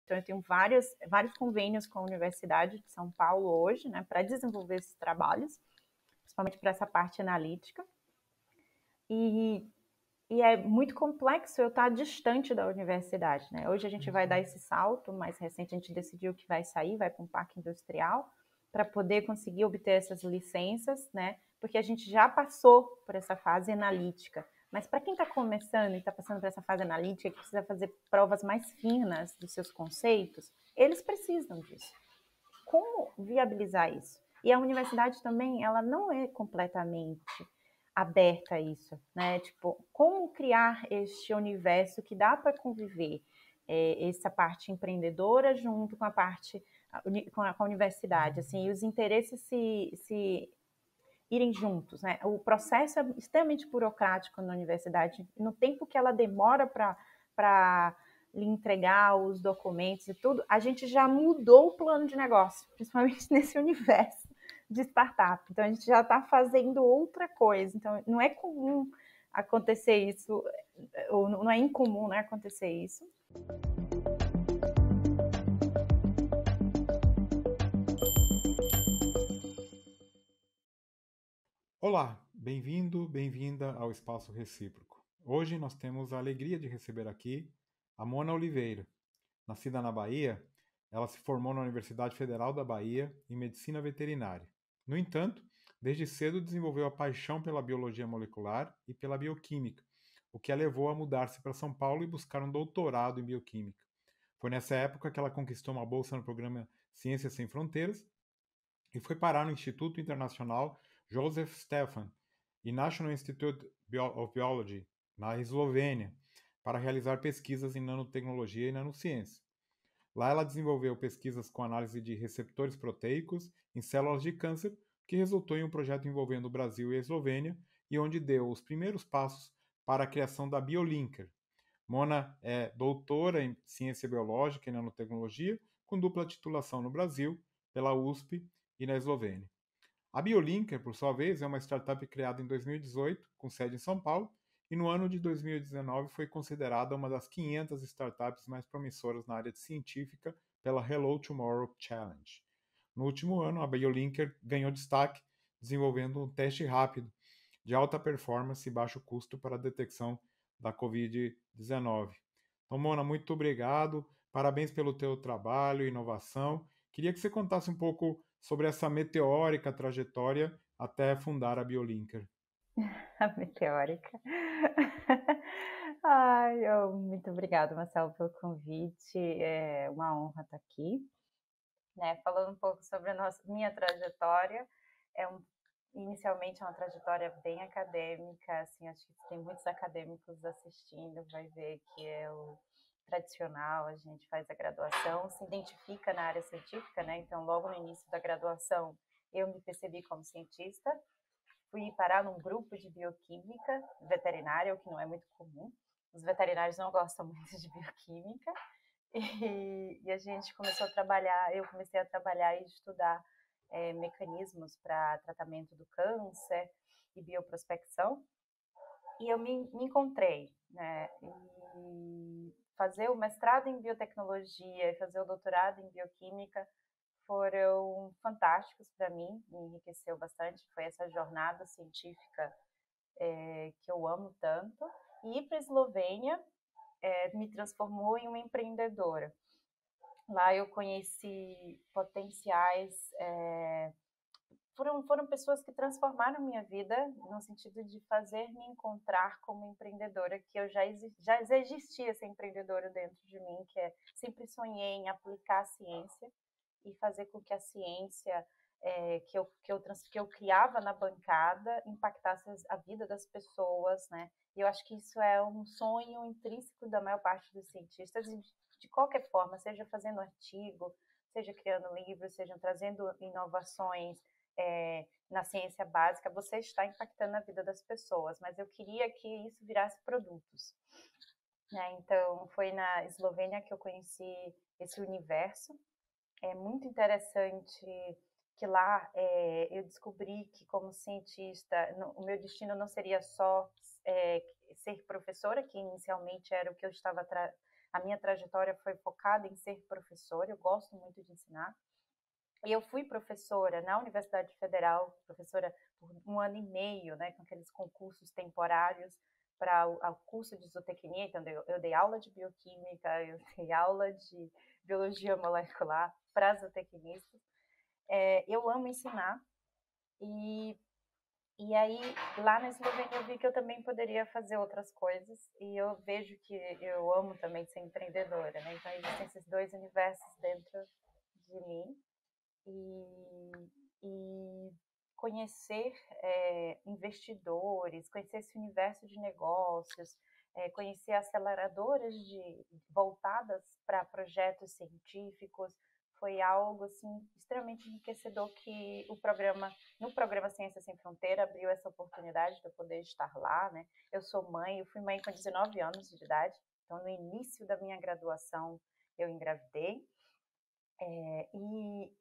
Então, eu tenho vários convênios com a Universidade de São Paulo hoje, né, para desenvolver esses trabalhos, principalmente para essa parte analítica. E é muito complexo eu estar distante da universidade, né? Hoje a gente vai dar esse salto, mais recente a gente decidiu que vai sair, vai para um parque industrial, para poder conseguir obter essas licenças, né? Porque a gente já passou por essa fase analítica. Mas para quem está começando e está passando por essa fase analítica, que precisa fazer provas mais finas dos seus conceitos, eles precisam disso. Como viabilizar isso? E a universidade também, ela não é completamente aberta a isso, né? Tipo, como criar este universo que dá para conviver essa parte empreendedora junto com a parte com a universidade, assim, e os interesses se irem juntos, né? O processo é extremamente burocrático na universidade, no tempo que ela demora para lhe entregar os documentos e tudo, a gente já mudou o plano de negócio, principalmente nesse universo de startup. Então, a gente já está fazendo outra coisa. Então, não é comum acontecer isso, ou não é incomum, né, acontecer isso. Olá, bem-vindo, bem-vinda ao Espaço Recíproco. Hoje nós temos a alegria de receber aqui a Mona Oliveira. Nascida na Bahia, ela se formou na Universidade Federal da Bahia em Medicina Veterinária. No entanto, desde cedo desenvolveu a paixão pela biologia molecular e pela bioquímica, o que a levou a mudar-se para São Paulo e buscar um doutorado em bioquímica. Foi nessa época que ela conquistou uma bolsa no programa Ciências Sem Fronteiras e foi parar no Instituto Internacional Joseph Stefan e National Institute of Biology, na Eslovênia, para realizar pesquisas em nanotecnologia e nanociência. Lá ela desenvolveu pesquisas com análise de receptores proteicos em células de câncer, que resultou em um projeto envolvendo o Brasil e a Eslovênia, e onde deu os primeiros passos para a criação da BioLinker. Mona é doutora em ciência biológica e nanotecnologia, com dupla titulação no Brasil, pela USP e na Eslovênia. A BioLinker, por sua vez, é uma startup criada em 2018, com sede em São Paulo, e no ano de 2019 foi considerada uma das 500 startups mais promissoras na área científica pela Hello Tomorrow Challenge. No último ano, a BioLinker ganhou destaque desenvolvendo um teste rápido de alta performance e baixo custo para a detecção da Covid-19. Então, Mona, muito obrigado, parabéns pelo teu trabalho e inovação. Queria que você contasse um pouco sobre essa meteórica trajetória até fundar a BioLinker. A meteórica. Ai, muito obrigada, Marcelo, pelo convite. É uma honra estar aqui. Né, falando um pouco sobre a minha trajetória, inicialmente é uma trajetória bem acadêmica, assim, acho que tem muitos acadêmicos assistindo, vai ver que é o tradicional, a gente faz a graduação, se identifica na área científica, né? Então, logo no início da graduação, eu me percebi como cientista, fui parar num grupo de bioquímica veterinária, o que não é muito comum. Os veterinários não gostam muito de bioquímica. E a gente começou a trabalhar, eu comecei a trabalhar e estudar mecanismos para tratamento do câncer e bioprospecção. E eu me encontrei, né? E fazer o mestrado em biotecnologia e fazer o doutorado em bioquímica foram fantásticos para mim, me enriqueceu bastante. Foi essa jornada científica que eu amo tanto. E ir para a Eslovênia me transformou em uma empreendedora. Lá eu conheci potenciais, foram pessoas que transformaram minha vida no sentido de fazer me encontrar como empreendedora, que eu já existia essa empreendedora dentro de mim, que sempre sonhei em aplicar a ciência e fazer com que a ciência que eu criava na bancada impactasse a vida das pessoas, né? E eu acho que isso é um sonho intrínseco da maior parte dos cientistas, de qualquer forma, seja fazendo artigo, seja criando livros, seja trazendo inovações na ciência básica, você está impactando a vida das pessoas, mas eu queria que isso virasse produtos. Né? Então, foi na Eslovênia que eu conheci esse universo. É muito interessante que lá eu descobri que, como cientista, o meu destino não seria só ser professora, que inicialmente era o que eu estava a minha trajetória foi focada em ser professora, eu gosto muito de ensinar. E eu fui professora na Universidade Federal, professora por 1 ano e meio, né, com aqueles concursos temporários para o curso de zootecnia. Então, eu dei aula de bioquímica, eu dei aula de biologia molecular para zootecnistas. Eu amo ensinar e aí, lá na Eslovênia, eu vi que eu também poderia fazer outras coisas, e eu vejo que eu amo também ser empreendedora, né? Então, existem esses dois universos dentro de mim, e conhecer investidores, conhecer esse universo de negócios, conhecer aceleradoras voltadas para projetos científicos, foi algo assim extremamente enriquecedor que no programa Ciência Sem Fronteira abriu essa oportunidade de eu poder estar lá, né? Eu sou mãe, eu fui mãe com 19 anos de idade, então no início da minha graduação eu engravidei, e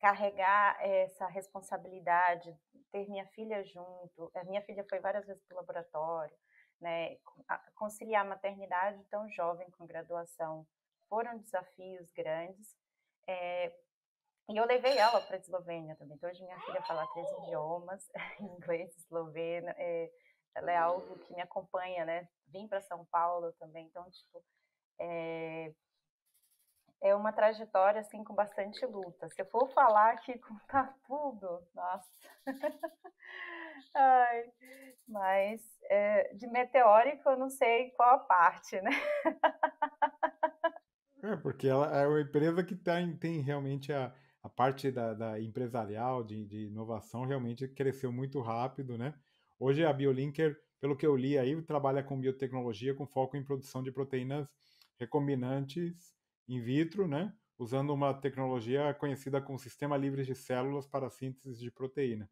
carregar essa responsabilidade, ter minha filha junto. A minha filha foi várias vezes para o laboratório, né? Conciliar a maternidade tão jovem com graduação foram desafios grandes. E eu levei ela para a Eslovênia também. Então, hoje minha filha fala 3 idiomas, inglês, esloveno. Ela é algo que me acompanha, né? Vim para São Paulo também. Então, tipo, é uma trajetória assim com bastante luta. Se eu for falar aqui contar tudo, nossa. Ai, mas de meteórico eu não sei qual a parte, né? Porque ela é uma empresa que tem realmente a parte da empresarial, de inovação, realmente cresceu muito rápido, né? Hoje a BioLinker, pelo que eu li aí, trabalha com biotecnologia com foco em produção de proteínas recombinantes in vitro, né? Usando uma tecnologia conhecida como sistema livre de células para a síntese de proteína.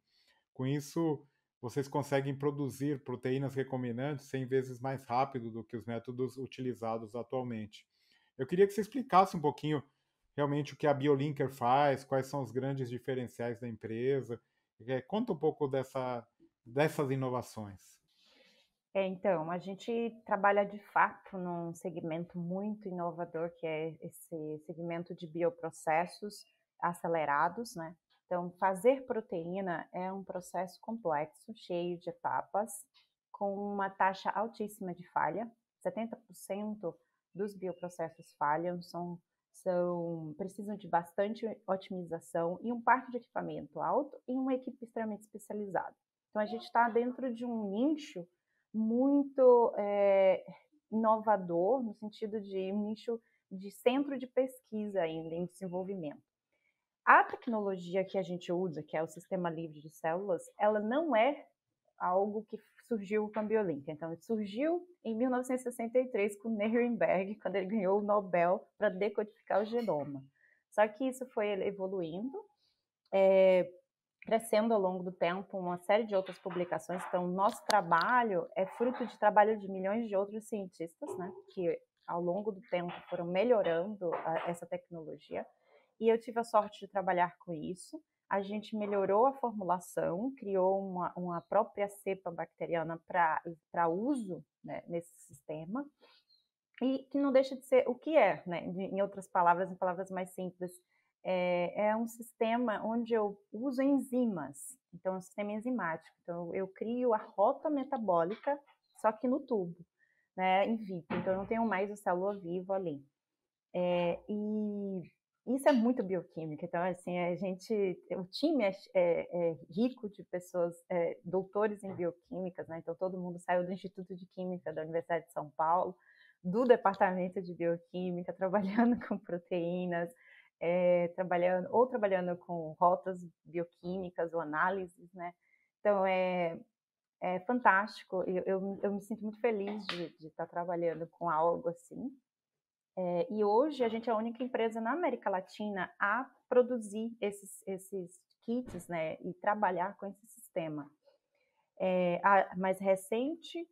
Com isso, vocês conseguem produzir proteínas recombinantes 100 vezes mais rápido do que os métodos utilizados atualmente. Eu queria que você explicasse um pouquinho realmente o que a BioLinker faz, quais são os grandes diferenciais da empresa. Conta um pouco dessas inovações. Então, a gente trabalha de fato num segmento muito inovador, que é esse segmento de bioprocessos acelerados, né? Então, fazer proteína é um processo complexo, cheio de etapas, com uma taxa altíssima de falha. 70% dos bioprocessos falham, precisam de bastante otimização e um parque de equipamento alto e uma equipe extremamente especializada. Então, a gente está dentro de um nicho muito inovador, no sentido de um nicho de centro de pesquisa ainda em desenvolvimento. A tecnologia que a gente usa, que é o sistema livre de células, ela não é algo que surgiu com a BioLink. Então, surgiu em 1963 com Nirenberg, quando ele ganhou o Nobel para decodificar o genoma. Só que isso foi evoluindo, crescendo ao longo do tempo, uma série de outras publicações. Então, nosso trabalho é fruto de trabalho de milhões de outros cientistas, né, que ao longo do tempo foram melhorando essa tecnologia. E eu tive a sorte de trabalhar com isso. A gente melhorou a formulação, criou uma própria cepa bacteriana para uso, né, nesse sistema, e que não deixa de ser o que é, né, em outras palavras, em palavras mais simples, é um sistema onde eu uso enzimas, então é um sistema enzimático. Então eu crio a rota metabólica, só que no tubo, né, in vitro. Então eu não tenho mais a célula viva ali. E isso é muito bioquímica. Então, assim, o time é rico de pessoas, doutores em bioquímicas, né? Então, todo mundo saiu do Instituto de Química da Universidade de São Paulo, do departamento de bioquímica, trabalhando com proteínas, trabalhando com rotas bioquímicas ou análises, né? Então, é fantástico. Eu me sinto muito feliz de estar trabalhando com algo assim. E hoje a gente é a única empresa na América Latina a produzir esses kits, né, e trabalhar com esse sistema. A mais recente,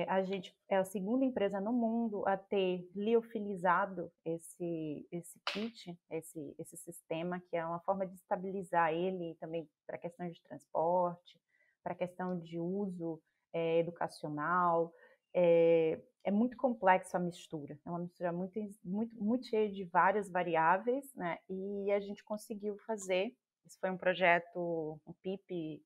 a gente é a segunda empresa no mundo a ter liofilizado esse kit, esse sistema, que é uma forma de estabilizar ele também para questões de transporte, para questão de uso educacional. é muito complexo a mistura, é uma mistura muito cheia de várias variáveis, né? E a gente conseguiu fazer. Esse foi um projeto, um PIP,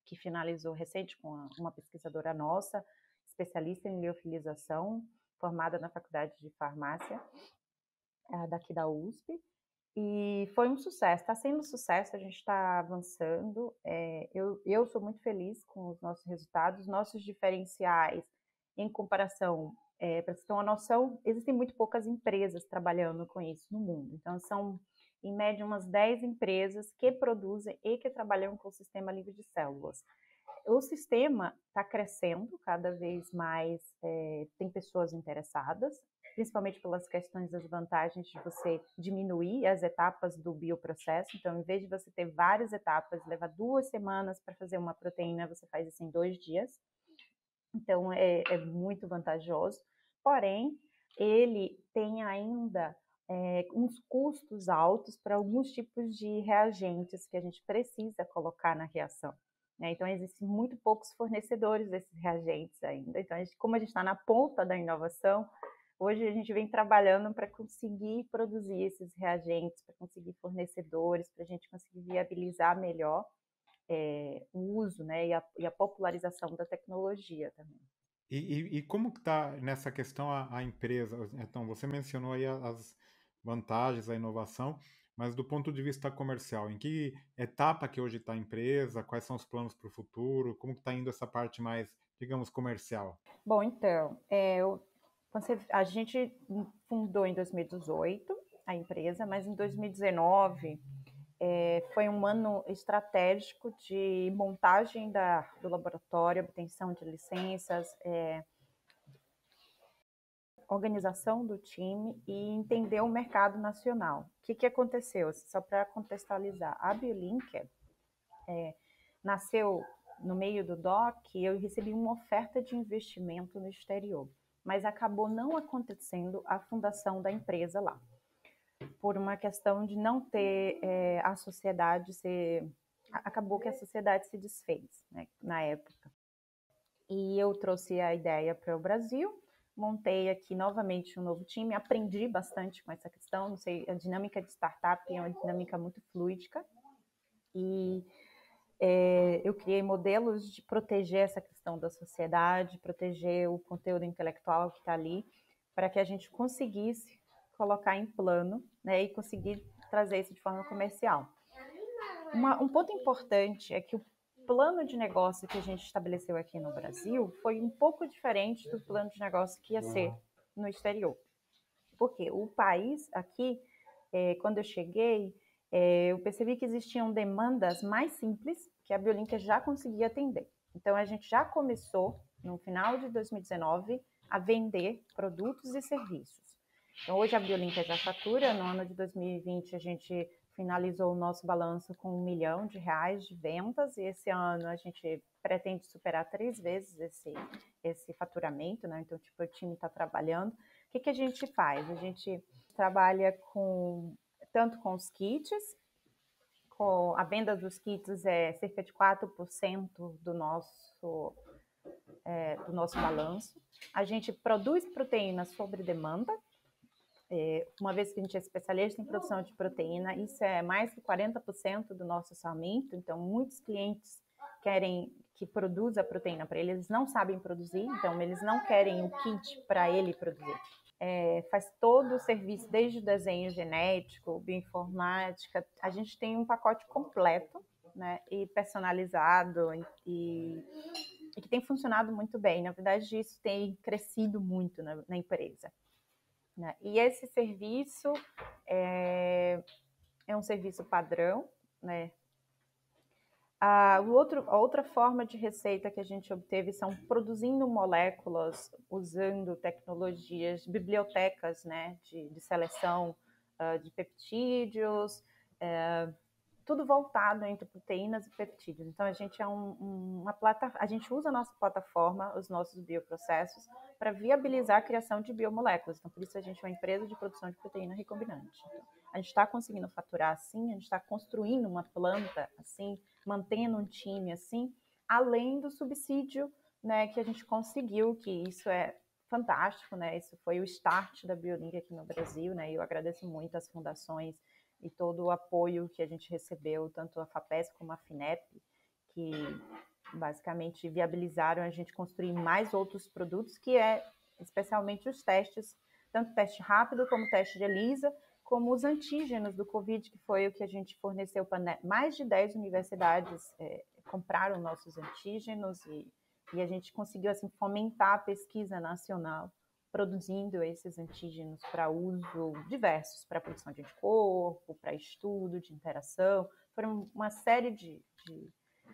que finalizou recente com uma pesquisadora nossa, especialista em liofilização, formada na Faculdade de Farmácia, daqui da USP. E foi um sucesso, está sendo um sucesso, a gente está avançando. Eu sou muito feliz com os nossos resultados, nossos diferenciais em comparação, para você ter uma noção, existem muito poucas empresas trabalhando com isso no mundo. Então, são, em média, umas 10 empresas que produzem e que trabalham com o sistema livre de células. O sistema está crescendo cada vez mais, tem pessoas interessadas, principalmente pelas questões das vantagens de você diminuir as etapas do bioprocesso. Então, em vez de você ter várias etapas, levar 2 semanas para fazer uma proteína, você faz isso em 2 dias. Então, é muito vantajoso. Porém, ele tem ainda uns custos altos para alguns tipos de reagentes que a gente precisa colocar na reação. Né? Então, existem muito poucos fornecedores desses reagentes ainda. Então, como a gente está na ponta da inovação, hoje a gente vem trabalhando para conseguir produzir esses reagentes, para conseguir fornecedores, para a gente conseguir viabilizar melhor o uso, né, e a popularização da tecnologia também. E como que está nessa questão a empresa? Então, você mencionou aí as vantagens, a inovação, mas do ponto de vista comercial, em que etapa que hoje está a empresa? Quais são os planos para o futuro? Como que está indo essa parte mais, digamos, comercial? Bom, então, a gente fundou em 2018 a empresa, mas em 2019 foi um ano estratégico de montagem do laboratório, obtenção de licenças, organização do time e entender o mercado nacional. O que aconteceu? Só para contextualizar, a BioLinker nasceu no meio do DOC, eu recebi uma oferta de investimento no exterior, mas acabou não acontecendo a fundação da empresa lá, por uma questão de não ter a sociedade acabou que a sociedade se desfez, né, na época. E eu trouxe a ideia para o Brasil, montei aqui novamente um novo time, aprendi bastante com essa questão, não sei, a dinâmica de startup é uma dinâmica muito fluídica, e eu criei modelos de proteger essa questão da sociedade, proteger o conteúdo intelectual que está ali, para que a gente conseguisse colocar em plano, né, e conseguir trazer isso de forma comercial. Um ponto importante é que o plano de negócio que a gente estabeleceu aqui no Brasil foi um pouco diferente do plano de negócio que ia ser no exterior. Porque o país aqui, quando eu cheguei, eu percebi que existiam demandas mais simples que a BioLinker já conseguia atender. Então, a gente já começou, no final de 2019, a vender produtos e serviços. Então, hoje a BioLinker já fatura. No ano de 2020, a gente finalizou o nosso balanço com R$1 milhão de vendas, e esse ano a gente pretende superar 3 vezes esse faturamento, né? Então, tipo, o time está trabalhando. O que a gente faz? A gente trabalha tanto com os kits, a venda dos kits é cerca de 4% do nosso balanço. A gente produz proteínas sobre demanda. Uma vez que a gente é especialista em produção de proteína, isso é mais que 40% do nosso orçamento. Então, muitos clientes querem que produza a proteína para eles não sabem produzir, então eles não querem o kit para ele produzir. Faz todo o serviço, desde o desenho genético, bioinformática. A gente tem um pacote completo, né, e personalizado, e que tem funcionado muito bem. Na verdade, isso tem crescido muito na empresa. Né? E esse serviço é um serviço padrão, né? A outra forma de receita que a gente obteve são produzindo moléculas usando tecnologias, bibliotecas, né, de seleção de peptídeos, tudo voltado entre proteínas e peptídeos. Então, a gente a gente usa a nossa plataforma, os nossos bioprocessos, para viabilizar a criação de biomoléculas. Então, por isso a gente é uma empresa de produção de proteína recombinante. Então, a gente está conseguindo faturar assim, a gente está construindo uma planta assim, mantendo um time assim, além do subsídio, né, que a gente conseguiu, que isso fantástico, né? Isso foi o start da BioLink aqui no Brasil, né? E eu agradeço muito às fundações e todo o apoio que a gente recebeu, tanto a FAPESP como a FINEP, que basicamente viabilizaram a gente construir mais outros produtos, que é especialmente os testes, tanto teste rápido como teste de ELISA, como os antígenos do Covid, que foi o que a gente forneceu para mais de 10 universidades, compraram nossos antígenos e a gente conseguiu assim fomentar a pesquisa nacional produzindo esses antígenos para uso diversos, para produção de anticorpo, para estudo de interação, foram uma série de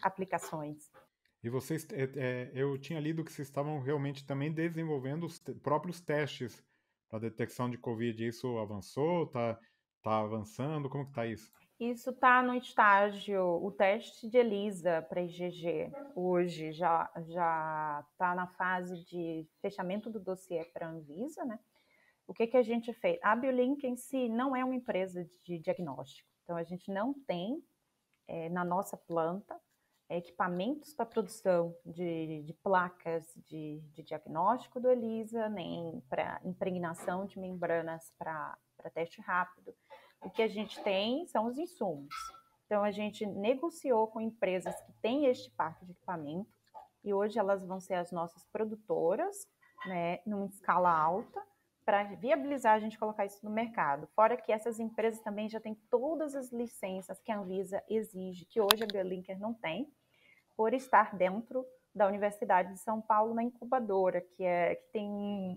aplicações. E vocês, eu tinha lido que vocês estavam realmente também desenvolvendo os próprios testes para detecção de Covid. Isso avançou? Tá avançando? Como que tá isso? Isso está no estágio, o teste de ELISA para IgG hoje já está na fase de fechamento do dossiê para a Anvisa, né? O que a gente fez? A BioLink em si não é uma empresa de diagnóstico, então a gente não tem na nossa planta equipamentos para produção de placas de diagnóstico do ELISA, nem para impregnação de membranas para teste rápido. O que a gente tem são os insumos. Então, a gente negociou com empresas que têm este parque de equipamento e hoje elas vão ser as nossas produtoras, né, numa escala alta, para viabilizar a gente colocar isso no mercado. Fora que essas empresas também já têm todas as licenças que a Anvisa exige, que hoje a BioLinker não tem, por estar dentro da Universidade de São Paulo, na incubadora, que tem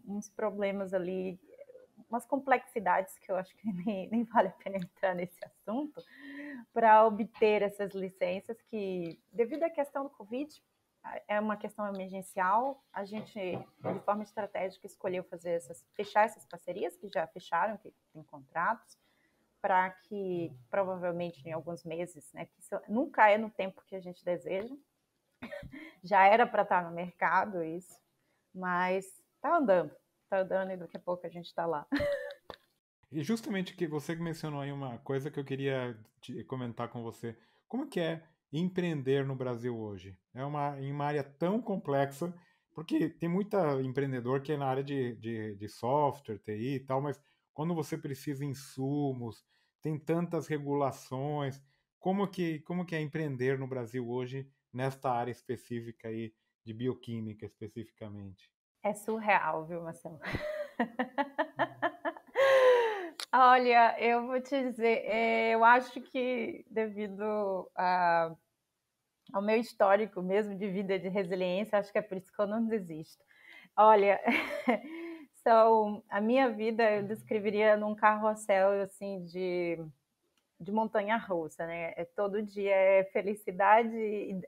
uns problemas ali, umas complexidades que eu acho que nem vale a pena entrar nesse assunto, para obter essas licenças que, devido à questão do Covid, é uma questão emergencial, a gente, de forma estratégica, escolheu fechar essas parcerias, que já fecharam, que tem contratos, para que, provavelmente, em alguns meses, né, que isso nunca é no tempo que a gente deseja, já era para estar no mercado isso, mas está andando e daqui a pouco a gente está lá. E justamente que você mencionou aí uma coisa que eu queria comentar com você. Como que é empreender no Brasil hoje? Em uma área tão complexa, porque tem muita empreendedor que é na área de software, TI e tal, mas quando você precisa de insumos, tem tantas regulações, como que é empreender no Brasil hoje nesta área específica aí de bioquímica especificamente? É surreal, viu, Marcelo? Olha, eu vou te dizer, eu acho que devido ao meu histórico mesmo de vida de resiliência, acho que é por isso que eu não desisto. Olha, a minha vida eu descreveria num carrossel assim de montanha-russa, né? Todo dia é felicidade,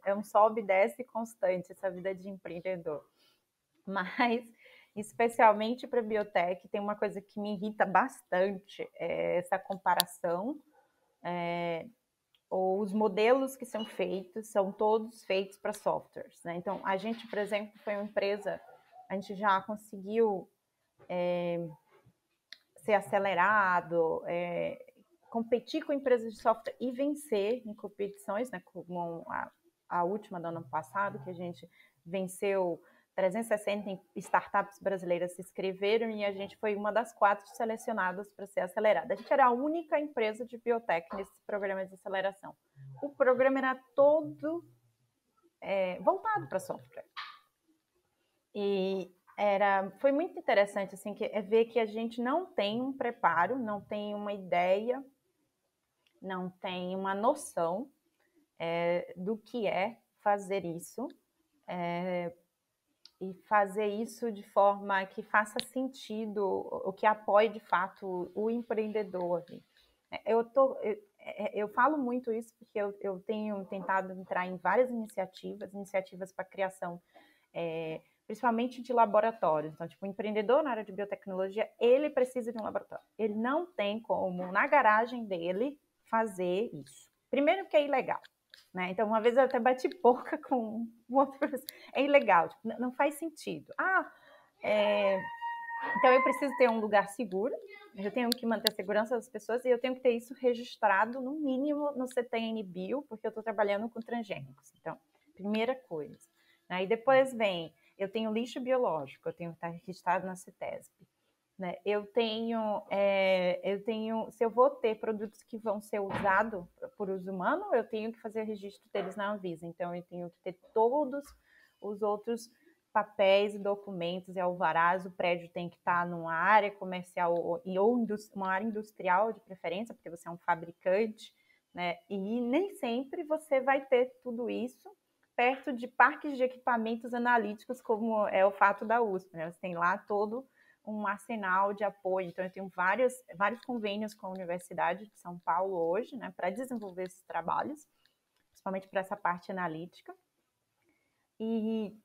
é um sobe e desce constante essa vida de empreendedor. Mas, especialmente para biotech, tem uma coisa que me irrita bastante, é essa comparação, ou os modelos que são feitos, são todos feitos para softwares, né? Então, a gente, por exemplo, foi uma empresa, a gente já conseguiu ser acelerado, competir com empresas de software e vencer em competições, né, como a última do ano passado, que a gente venceu 360 startups brasileiras se inscreveram e a gente foi uma das 4 selecionadas para ser acelerada. A gente era a única empresa de biotech nesse programa de aceleração. O programa era todo voltado para software. E foi muito interessante assim, ver que a gente não tem um preparo, não tem uma ideia, não tem uma noção do que é fazer isso, e fazer isso de forma que faça sentido, o que apoie de fato o empreendedor. Eu falo muito isso porque eu tenho tentado entrar em várias iniciativas para criação, principalmente de laboratórios. Então, tipo, o empreendedor na área de biotecnologia, ele precisa de um laboratório. Ele não tem como, na garagem dele, fazer isso. Primeiro que é ilegal. Né? Então, uma vez eu até bati boca com outros. É ilegal, tipo, não faz sentido. Então eu preciso ter um lugar seguro, eu tenho que manter a segurança das pessoas e eu tenho que ter isso registrado, no mínimo, no CTN Bio, porque eu estou trabalhando com transgênicos. Então, primeira coisa. Aí depois vem, eu tenho lixo biológico, eu tenho que estar registrado na CETESB. Né? Se eu vou ter produtos que vão ser usados por uso humano, eu tenho que fazer registro deles na Anvisa. Então, eu tenho que ter todos os outros papéis e documentos e alvarás. O prédio tem que estar numa área comercial ou uma área industrial de preferência, porque você é um fabricante, né? E nem sempre você vai ter tudo isso perto de parques de equipamentos analíticos, como é o fato da USP. Né? Você tem lá todo um arsenal de apoio. Então, eu tenho vários convênios com a Universidade de São Paulo hoje, né, para desenvolver esses trabalhos, principalmente para essa parte analítica. E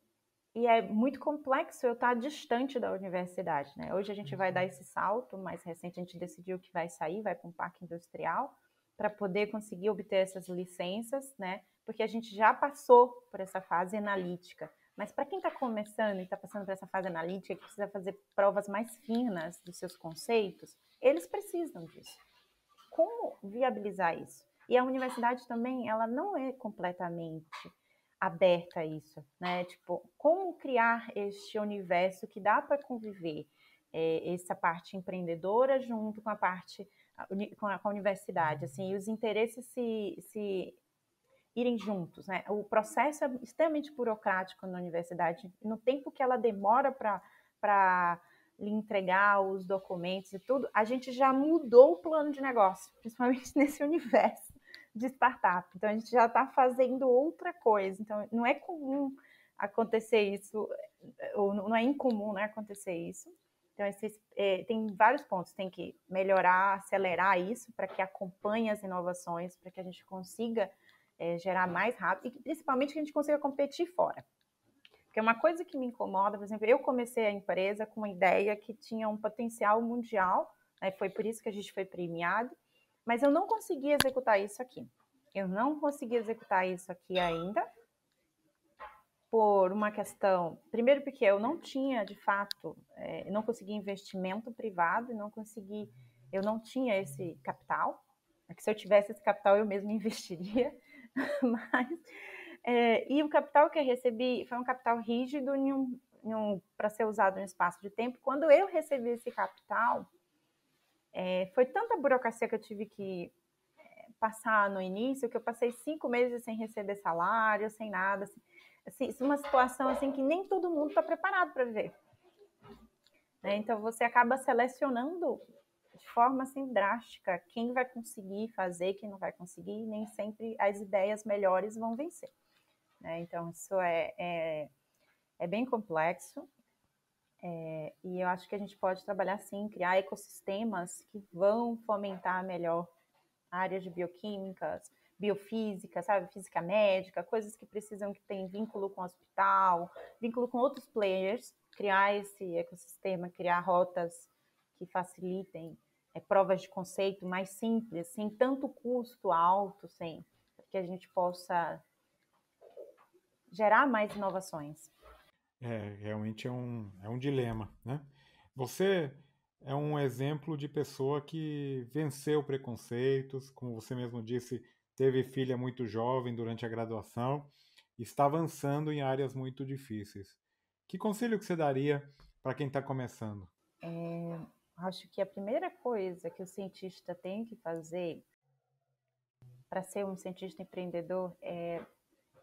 é muito complexo eu estar distante da universidade. Né? Hoje a gente vai dar esse salto, mais recente a gente decidiu que vai sair, vai para um parque industrial, para poder conseguir obter essas licenças, né? Porque a gente já passou por essa fase analítica. Mas para quem está começando e está passando por essa fase analítica, que precisa fazer provas mais finas dos seus conceitos, eles precisam disso. Como viabilizar isso? E a universidade também, ela não é completamente aberta a isso, né? Tipo, como criar este universo que dá para conviver essa parte empreendedora junto com a parte com a universidade, assim, e os interesses se irem juntos, né? O processo é extremamente burocrático na universidade, no tempo que ela demora para lhe entregar os documentos e tudo, a gente já mudou o plano de negócio, principalmente nesse universo de startup. Então, a gente já está fazendo outra coisa. Então, não é comum acontecer isso, ou não é incomum, né, acontecer isso. Então, tem vários pontos. Tem que melhorar, acelerar isso para que acompanhe as inovações, para que a gente consiga gerar mais rápido e principalmente que a gente consiga competir fora. Porque uma coisa que me incomoda, por exemplo, eu comecei a empresa com uma ideia que tinha um potencial mundial, né, foi por isso que a gente foi premiado, mas eu não consegui executar isso aqui. Eu não consegui executar isso aqui ainda, por uma questão, primeiro porque eu não tinha, de fato, não consegui investimento privado, eu não tinha esse capital, que se eu tivesse esse capital eu mesmo investiria, mas, e o capital que eu recebi foi um capital rígido para ser usado em um espaço de tempo. Quando eu recebi esse capital, foi tanta burocracia que eu tive que passar no início, que eu passei 5 meses sem receber salário, sem nada, assim, uma situação assim que nem todo mundo está preparado para viver. Né? Então, você acaba selecionando de forma assim drástica quem vai conseguir fazer, quem não vai conseguir, e nem sempre as ideias melhores vão vencer. Né? Então, isso é bem complexo, e eu acho que a gente pode trabalhar sim, criar ecossistemas que vão fomentar melhor áreas de bioquímicas, biofísica, sabe, física médica, coisas que precisam que tem vínculo com o hospital, vínculo com outros players, criar esse ecossistema, criar rotas que facilitem provas de conceito mais simples, sem tanto custo alto, para que a gente possa gerar mais inovações. Realmente é um dilema, né? Você é um exemplo de pessoa que venceu preconceitos, como você mesmo disse, teve filha muito jovem durante a graduação e está avançando em áreas muito difíceis. Que conselho que você daria para quem está começando? Acho que a primeira coisa que o cientista tem que fazer para ser um cientista empreendedor é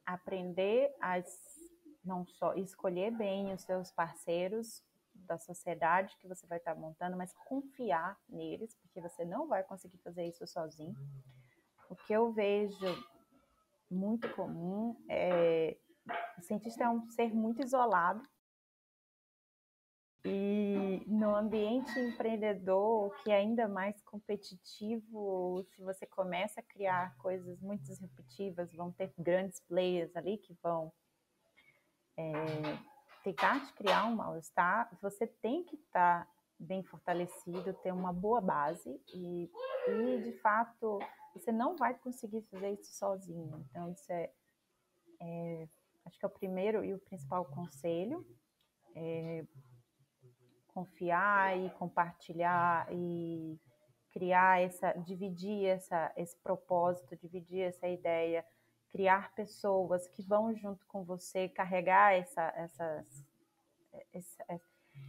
aprender a não só escolher bem os seus parceiros da sociedade que você vai estar montando, mas confiar neles, porque você não vai conseguir fazer isso sozinho. O que eu vejo muito comum o cientista é um ser muito isolado, e no ambiente empreendedor, que é ainda mais competitivo, se você começa a criar coisas muito disruptivas, vão ter grandes players ali que vão tentar te criar um mal-estar. Você tem que estar bem fortalecido, ter uma boa base e de fato, você não vai conseguir fazer isso sozinho. Então, isso acho que é o primeiro e o principal conselho. Confiar e compartilhar e dividir esse propósito, dividir essa ideia, criar pessoas que vão junto com você, carregar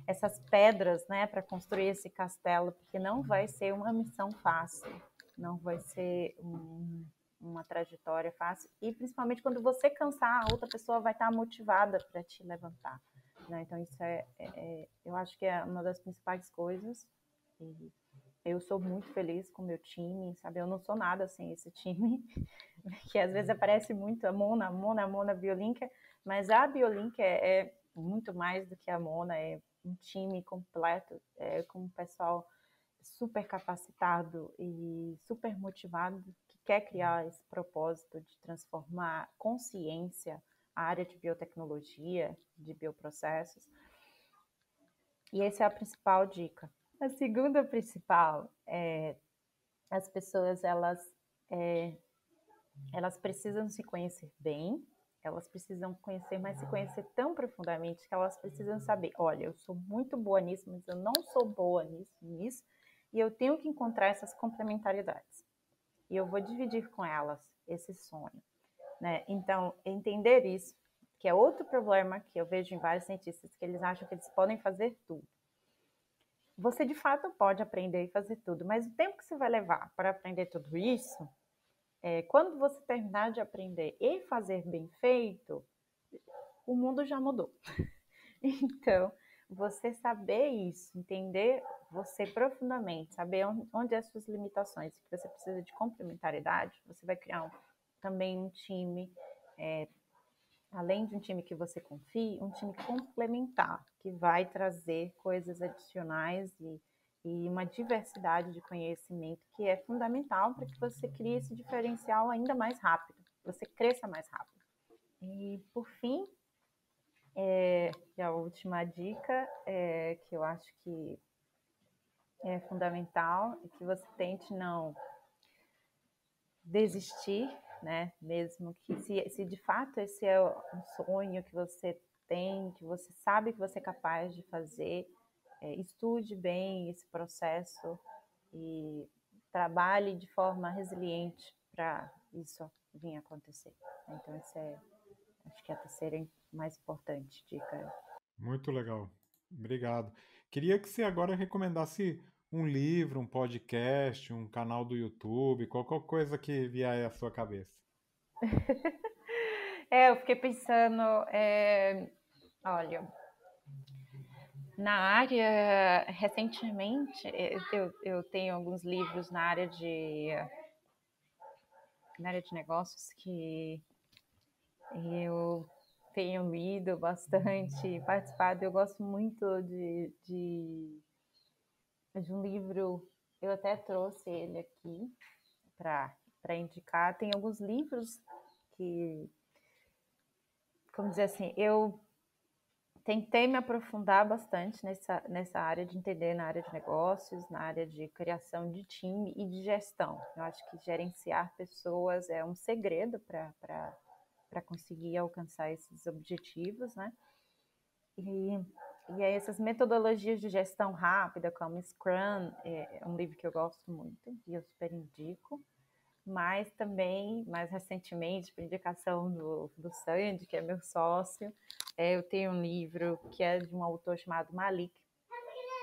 essas pedras, né, para construir esse castelo, porque não vai ser uma missão fácil, não vai ser uma trajetória fácil, e principalmente quando você cansar, a outra pessoa vai estar motivada para te levantar, né? Então isso eu acho que é uma das principais coisas. E eu sou muito feliz com o meu time, sabe? Eu não sou nada sem esse time, que às vezes aparece muito a Mona Biolinka, mas a Biolinka é muito mais do que a Mona, é um time completo, com um pessoal super capacitado e super motivado, que quer criar esse propósito de transformar consciência a área de biotecnologia, de bioprocessos. E essa é a principal dica. A segunda principal é as pessoas elas precisam se conhecer bem, elas precisam conhecer, mas se conhecer tão profundamente que elas precisam saber, olha, eu sou muito boa nisso, mas eu não sou boa nisso, e eu tenho que encontrar essas complementaridades. E eu vou dividir com elas esse sonho, né? Então, entender isso, que é outro problema que eu vejo em vários cientistas, que eles acham que eles podem fazer tudo. Você, de fato, pode aprender e fazer tudo, mas o tempo que você vai levar para aprender tudo isso, quando você terminar de aprender e fazer bem feito, o mundo já mudou. Então, você saber isso, entender você profundamente, saber onde as suas limitações, que você precisa de complementaridade, você vai criar também um time, além de um time que você confie, um time complementar, que vai trazer coisas adicionais e uma diversidade de conhecimento que é fundamental para que você crie esse diferencial ainda mais rápido, você cresça mais rápido. E, por fim, a última dica, que eu acho que é fundamental, é que você tente não desistir, né? Mesmo que se de fato esse é um sonho que você tem, que você sabe que você é capaz de fazer, estude bem esse processo e trabalhe de forma resiliente para isso vir acontecer. Então, acho que é a terceira mais importante dica. Muito legal. Obrigado. Queria que você agora recomendasse um livro, um podcast, um canal do YouTube, qualquer coisa que vier à sua cabeça. Eu fiquei pensando, olha, na área, recentemente, eu tenho alguns livros na área de negócios que eu tenho lido bastante, participado. Eu gosto muito de um livro, eu até trouxe ele aqui para indicar. Tem alguns livros que, como dizer assim, eu tentei me aprofundar bastante nessa área de entender, na área de negócios, na área de criação de time e de gestão. Eu acho que gerenciar pessoas é um segredo para conseguir alcançar esses objetivos, né? E aí essas metodologias de gestão rápida, como Scrum, é um livro que eu gosto muito e eu super indico. Mas também, mais recentemente, por indicação do Sandy, que é meu sócio, eu tenho um livro que é de um autor chamado Malik,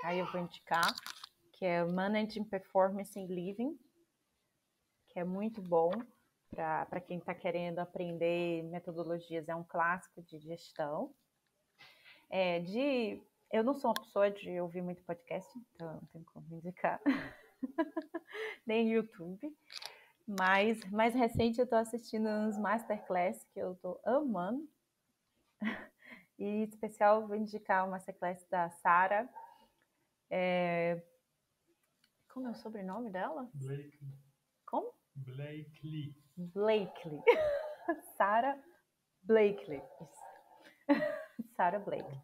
aí eu vou indicar, que é Managing Performance in Living, que é muito bom para quem está querendo aprender metodologias, é um clássico de gestão. Eu não sou uma pessoa de ouvir muito podcast, então não tenho como indicar, nem YouTube. Mas mais recente eu estou assistindo uns masterclass que eu estou amando. E em especial vou indicar o masterclass da Sarah. Como é o sobrenome dela? Blakely. Como? Blakely. Blakely. Sarah Blakely. Sarah Blakely.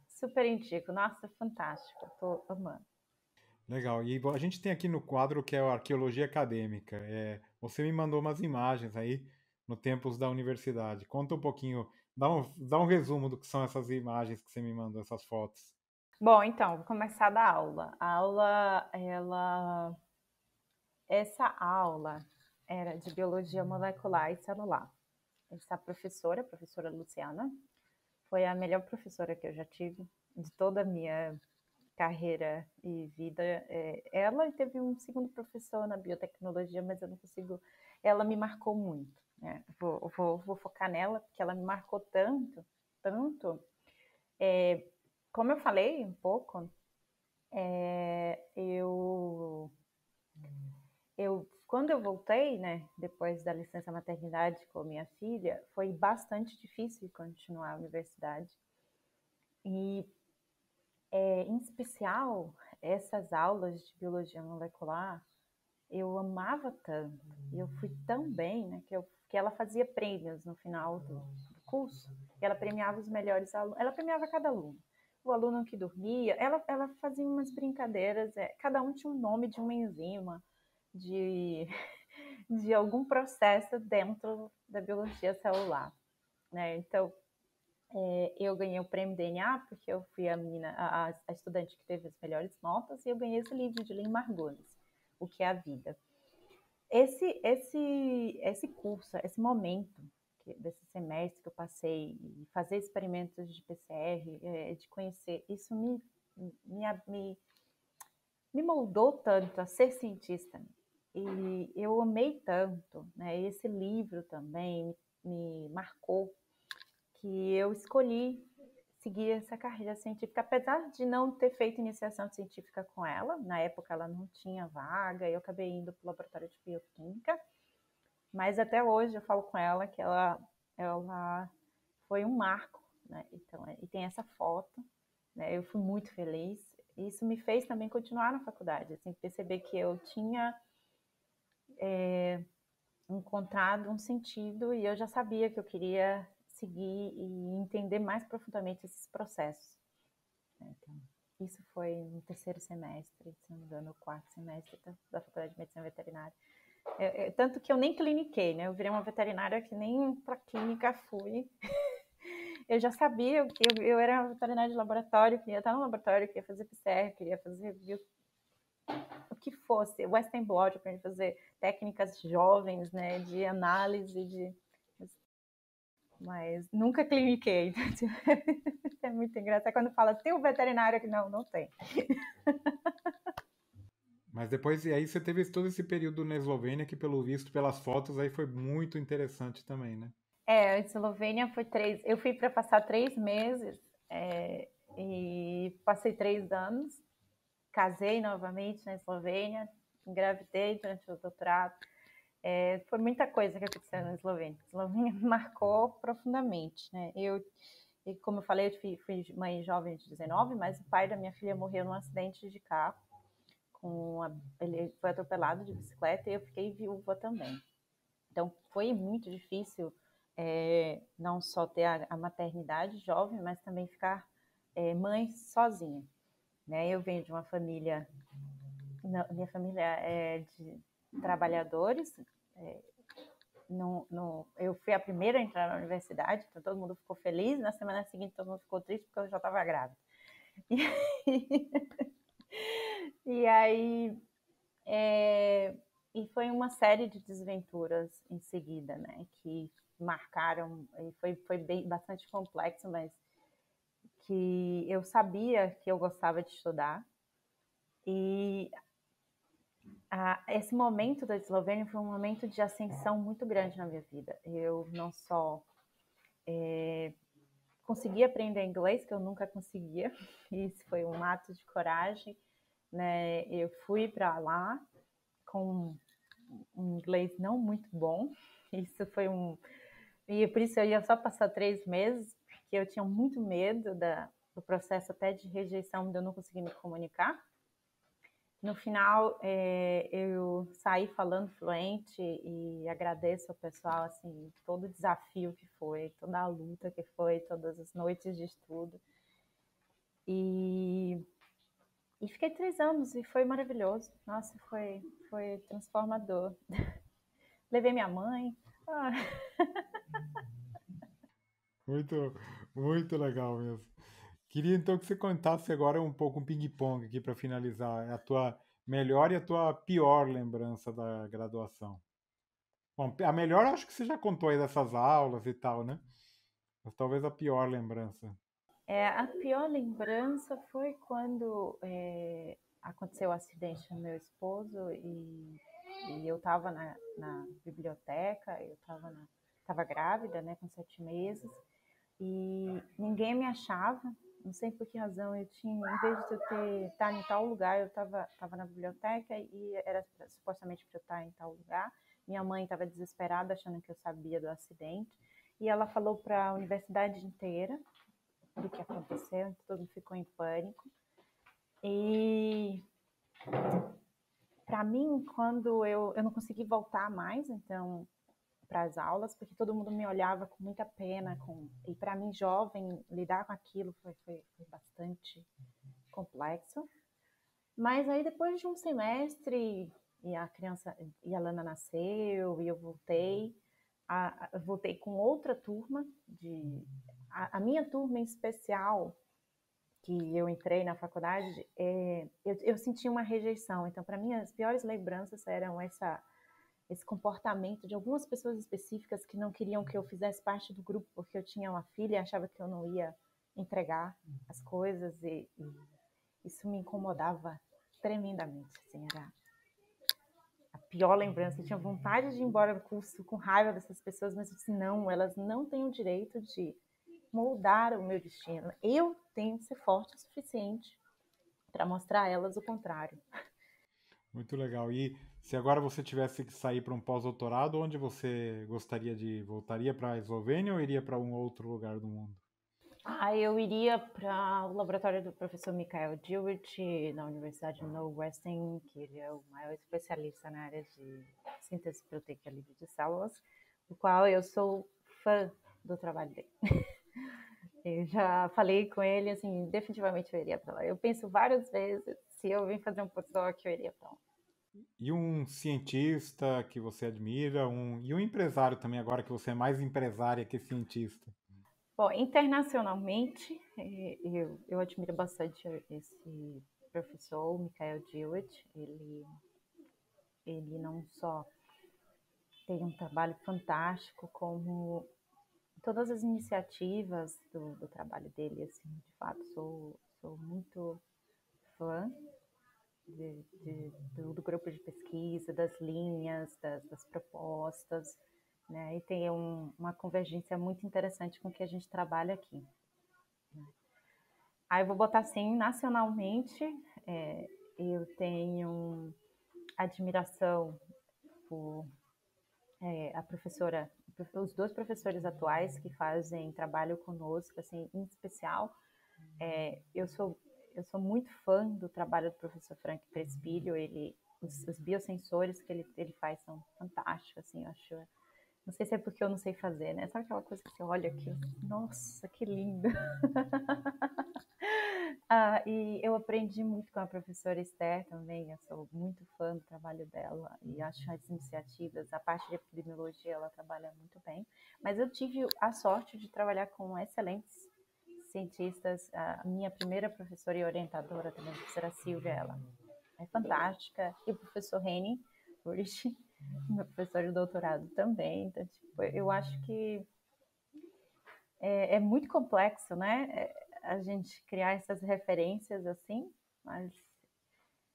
Super indico. Nossa, fantástico. Estou amando. Legal. E a gente tem aqui no quadro que é a Arqueologia Acadêmica. Você me mandou umas imagens aí no tempos da universidade. Conta um pouquinho, dá um resumo do que são essas imagens que você me mandou, essas fotos. Bom, então, vou começar da aula. Essa aula era de biologia molecular e celular. Essa professora, a professora Luciana, foi a melhor professora que eu já tive de toda a minha carreira e vida. Ela teve um segundo professor na biotecnologia, mas eu não consigo. Ela me marcou muito, né? Vou focar nela, porque ela me marcou tanto, tanto. Como eu falei um pouco, quando eu voltei, né, depois da licença maternidade com minha filha, foi bastante difícil continuar a universidade. E, em especial, essas aulas de biologia molecular, eu amava tanto, e eu fui tão bem, né, que ela fazia prêmios no final do curso, e ela premiava os melhores alunos, ela premiava cada aluno. O aluno que dormia, ela fazia umas brincadeiras, cada um tinha um nome de uma enzima, de, de algum processo dentro da biologia celular, né? Então, eu ganhei o prêmio DNA porque eu fui a estudante que teve as melhores notas, e eu ganhei esse livro de Lynn Margulis, O que é a Vida. Esse curso, esse momento desse semestre que eu passei, fazer experimentos de PCR, de conhecer, isso me moldou tanto a ser cientista. E eu amei tanto, né? Esse livro também me marcou, que eu escolhi seguir essa carreira científica, apesar de não ter feito iniciação científica com ela. Na época ela não tinha vaga, eu acabei indo para o laboratório de bioquímica, mas até hoje eu falo com ela que ela foi um marco, né? Então, e tem essa foto, né? Eu fui muito feliz. Isso me fez também continuar na faculdade, assim, perceber que eu tinha encontrado um sentido, e eu já sabia que eu queria seguir e entender mais profundamente esses processos, né? Então, isso foi no terceiro semestre, se não me engano, no quarto semestre da Faculdade de Medicina Veterinária. Tanto que eu nem cliniquei, né? Eu virei uma veterinária que nem para clínica fui. Eu já sabia que eu era uma veterinária de laboratório, queria estar no laboratório, queria fazer PCR, queria fazer o que fosse, Western blot, para fazer técnicas jovens, né, de análise, mas nunca cliniquei. É muito engraçado quando fala, tem um veterinário que não tem. Mas depois, e aí você teve todo esse período na Eslovênia, que pelo visto, pelas fotos, aí foi muito interessante também, né? A Eslovênia foi eu fui para passar 3 meses, e passei 3 anos, casei novamente na Eslovênia, engravidei durante o doutorado. Foi muita coisa que aconteceu na Eslovênia. A Eslovênia me marcou profundamente, né? Como eu falei, eu fui mãe jovem de 19, mas o pai da minha filha morreu num acidente de carro. Ele foi atropelado de bicicleta, e eu fiquei viúva também. Então, foi muito difícil, não só ter a maternidade jovem, mas também ficar mãe sozinha, né? Eu venho de uma família, minha família é de trabalhadores. Eu fui a primeira a entrar na universidade, então todo mundo ficou feliz. Na semana seguinte, todo mundo ficou triste porque eu já estava grávida. E aí, e foi uma série de desventuras em seguida, né, que marcaram, e foi bastante complexo, mas que eu sabia que eu gostava de estudar. E esse momento da Eslovênia foi um momento de ascensão muito grande na minha vida. Eu não só consegui aprender inglês, que eu nunca conseguia, isso foi um ato de coragem, né? Eu fui para lá com um inglês não muito bom, isso foi e por isso eu ia só passar 3 meses, porque eu tinha muito medo do processo até de rejeição, de eu não conseguir me comunicar. No final, eu saí falando fluente, e agradeço ao pessoal, assim, todo o desafio que foi, toda a luta que foi, todas as noites de estudo. E fiquei 3 anos e foi maravilhoso. Nossa, foi transformador. Levei minha mãe. Muito, muito legal mesmo. Queria então que você contasse agora um pouco um ping-pong aqui para finalizar. A tua melhor e a tua pior lembrança da graduação. Bom, a melhor acho que você já contou aí dessas aulas e tal, né? mas talvez a pior lembrança. A pior lembrança foi quando aconteceu o acidente no meu esposo e eu estava na biblioteca, eu estava grávida, né, com 7 meses, e ninguém me achava, não sei por que razão, eu tinha, em vez de eu estar em tal lugar, eu estava na biblioteca e era supostamente para eu estar em tal lugar. Minha mãe estava desesperada, achando que eu sabia do acidente, e ela falou para a universidade inteira do que aconteceu, todo mundo ficou em pânico. E para mim, quando eu não consegui voltar mais, então, para as aulas, porque todo mundo me olhava com muita pena, e para mim, jovem, lidar com aquilo foi bastante complexo. Mas aí, depois de um semestre, e a Lana nasceu, e eu voltei com outra turma, a minha turma em especial, que eu entrei na faculdade, eu senti uma rejeição. Então, para mim, as piores lembranças eram esse comportamento de algumas pessoas específicas que não queriam que eu fizesse parte do grupo porque eu tinha uma filha e achava que eu não ia entregar as coisas, e isso me incomodava tremendamente. Assim, era a pior lembrança. Eu tinha vontade de ir embora do curso com raiva dessas pessoas, mas eu disse, não, elas não têm o direito de moldar o meu destino. Eu tenho que ser forte o suficiente para mostrar a elas o contrário. Muito legal. E se agora você tivesse que sair para um pós-doutorado, onde você gostaria de ir? Voltaria para a Eslovênia ou iria para um outro lugar do mundo? Eu iria para o laboratório do professor Mikhail Dziwisz, na Universidade de Northwestern, que ele é o maior especialista na área de síntese proteica livre de células, o qual eu sou fã do trabalho dele. Eu já falei com ele, assim, definitivamente eu iria para lá. Eu penso várias vezes, se eu vim fazer um postdoc, eu iria para lá. E um cientista que você admira, e um empresário também, agora que você é mais empresária que cientista. Bom, internacionalmente, eu admiro bastante esse professor, o Mikhail Dziwisz. Ele não só tem um trabalho fantástico, como todas as iniciativas do trabalho dele, assim, de fato, sou muito fã do grupo de pesquisa, das linhas, das propostas, né? E tem uma convergência muito interessante com o que a gente trabalha aqui. Aí eu vou botar assim, nacionalmente, eu tenho admiração por a professora, os dois professores atuais que fazem trabalho conosco, assim, em especial, eu sou muito fã do trabalho do professor Frank Prespilho. Os biosensores que ele faz são fantásticos, assim, eu acho. Não sei se é porque eu não sei fazer, né? Sabe aquela coisa que você olha aqui, nossa, que lindo! E eu aprendi muito com a professora Esther também. Eu sou muito fã do trabalho dela e acho as iniciativas, a parte de epidemiologia, ela trabalha muito bem. Mas eu tive a sorte de trabalhar com excelentes cientistas. A minha primeira professora e orientadora também, a professora Silvia, ela é fantástica. E o professor Henning Urich, meu professor de doutorado também. Então, tipo, eu acho que é muito complexo, né? A gente criar essas referências assim, mas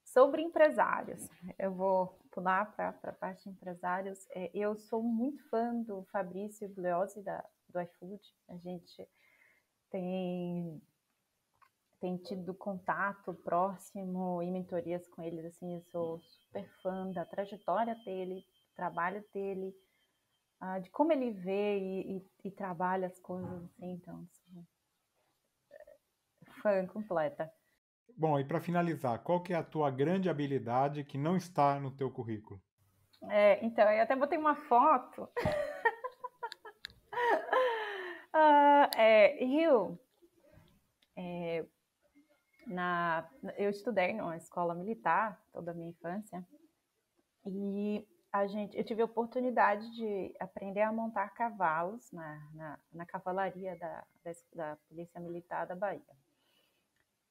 sobre empresários, eu vou pular para a parte de empresários. Eu sou muito fã do Fabrício Bugliosi, do iFood. A gente tem tido contato próximo e mentorias com eles, assim, eu sou super fã da trajetória dele, do trabalho dele, de como ele vê e trabalha as coisas, assim, então, sou fã completa. Bom, e para finalizar, qual que é a tua grande habilidade que não está no teu currículo? Então, eu até botei uma foto. Rio, eu estudei numa escola militar toda a minha infância e eu tive a oportunidade de aprender a montar cavalos na cavalaria da Polícia Militar da Bahia.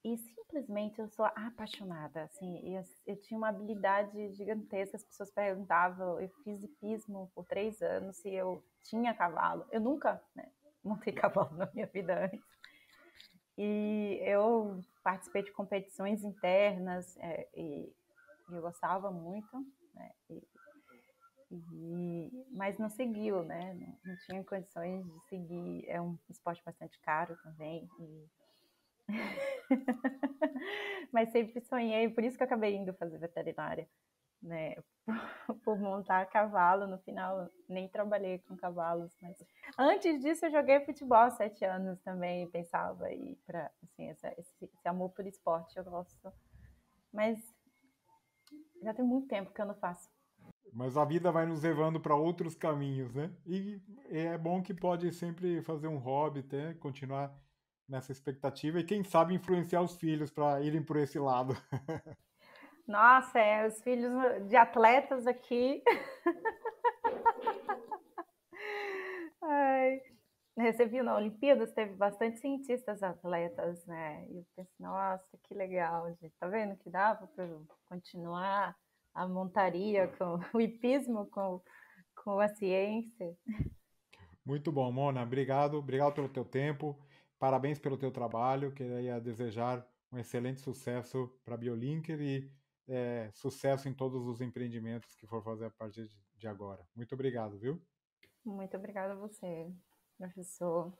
E simplesmente eu sou apaixonada, assim, eu tinha uma habilidade gigantesca. As pessoas perguntavam, eu fiz hipismo por 3 anos se eu tinha cavalo. Eu nunca, né, montei cavalo na minha vida antes. E eu participei de competições internas e eu gostava muito, né? Mas não seguiu, né? Não tinha condições de seguir. É um esporte bastante caro também. Mas sempre sonhei, por isso que eu acabei indo fazer veterinária, né? Por montar cavalo. No final, nem trabalhei com cavalos, mas antes disso eu joguei futebol há 7 anos também, pensava ir para assim, esse amor por esporte eu gosto, mas já tem muito tempo que eu não faço. Mas a vida vai nos levando para outros caminhos, né? E é bom que pode sempre fazer um hobby, até continuar nessa expectativa e quem sabe influenciar os filhos para irem por esse lado. Nossa, os filhos de atletas aqui. Ai, você viu na Olimpíadas, teve bastante cientistas atletas, né? E eu pensei, nossa, que legal, gente. Tá vendo que dava para continuar a montaria com o hipismo com a ciência? Muito bom, Mona. Obrigado, obrigado pelo teu tempo. Parabéns pelo teu trabalho. Queria desejar um excelente sucesso para a BioLinker e sucesso em todos os empreendimentos que for fazer a partir de agora. Muito obrigado, viu? Muito obrigada a você, professor.